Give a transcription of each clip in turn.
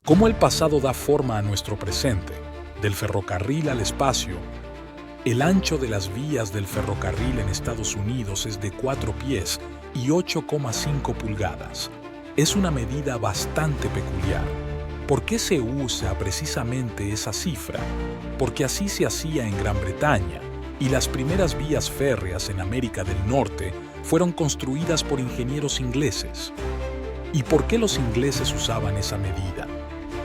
Cómo el pasado da forma a nuestro presente, del ferrocarril al espacio. El ancho de las vías del ferrocarril en Estados Unidos es de 4 pies y 8,5 pulgadas. Es una medida bastante peculiar. ¿Por qué se usa precisamente esa cifra? Porque así se hacía en Gran Bretaña, y las primeras vías férreas en América del Norte fueron construidas por ingenieros ingleses. ¿Y por qué los ingleses usaban esa medida?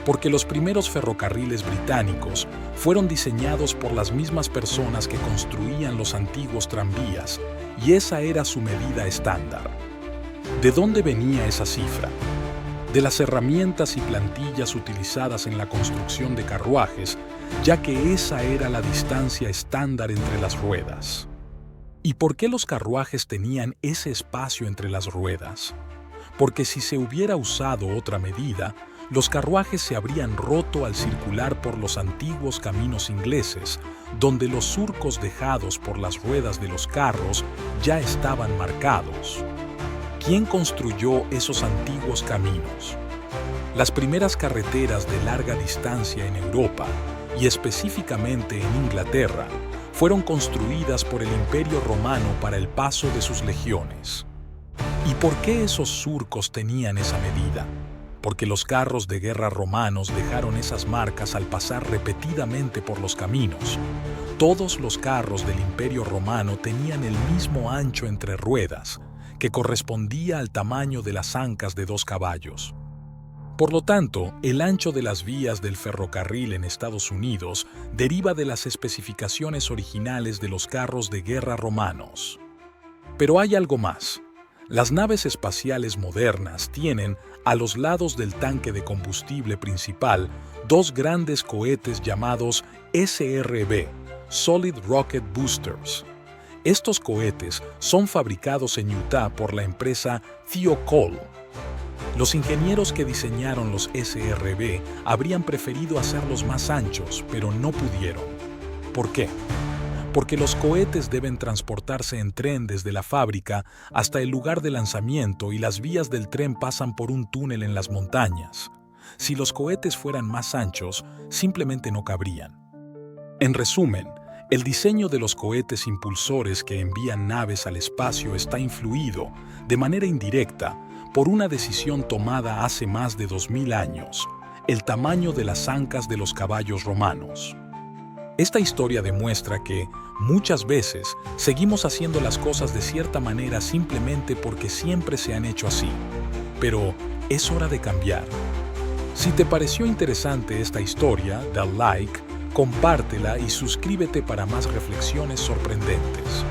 Porque los primeros ferrocarriles británicos fueron diseñados por las mismas personas que construían los antiguos tranvías, y esa era su medida estándar. ¿De dónde venía esa cifra? De las herramientas y plantillas utilizadas en la construcción de carruajes, ya que esa era la distancia estándar entre las ruedas. ¿Y por qué los carruajes tenían ese espacio entre las ruedas? Porque si se hubiera usado otra medida, los carruajes se habrían roto al circular por los antiguos caminos ingleses, donde los surcos dejados por las ruedas de los carros ya estaban marcados. ¿Quién construyó esos antiguos caminos? Las primeras carreteras de larga distancia en Europa, y específicamente en Inglaterra, fueron construidas por el Imperio Romano para el paso de sus legiones. ¿Y por qué esos surcos tenían esa medida? Porque los carros de guerra romanos dejaron esas marcas al pasar repetidamente por los caminos. Todos los carros del Imperio Romano tenían el mismo ancho entre ruedas, que correspondía al tamaño de las ancas de 2 caballos. Por lo tanto, el ancho de las vías del ferrocarril en Estados Unidos deriva de las especificaciones originales de los carros de guerra romanos. Pero hay algo más. Las naves espaciales modernas tienen, a los lados del tanque de combustible principal, 2 grandes cohetes llamados SRB, Solid Rocket Boosters. Estos cohetes son fabricados en Utah por la empresa Thiokol. Los ingenieros que diseñaron los SRB habrían preferido hacerlos más anchos, pero no pudieron. ¿Por qué? Porque los cohetes deben transportarse en tren desde la fábrica hasta el lugar de lanzamiento y las vías del tren pasan por un túnel en las montañas. Si los cohetes fueran más anchos, simplemente no cabrían. En resumen, el diseño de los cohetes impulsores que envían naves al espacio está influido, de manera indirecta, por una decisión tomada hace más de 2000 años, el tamaño de las ancas de los caballos romanos. Esta historia demuestra que, muchas veces, seguimos haciendo las cosas de cierta manera simplemente porque siempre se han hecho así. Pero es hora de cambiar. Si te pareció interesante esta historia, da like, compártela y suscríbete para más reflexiones sorprendentes.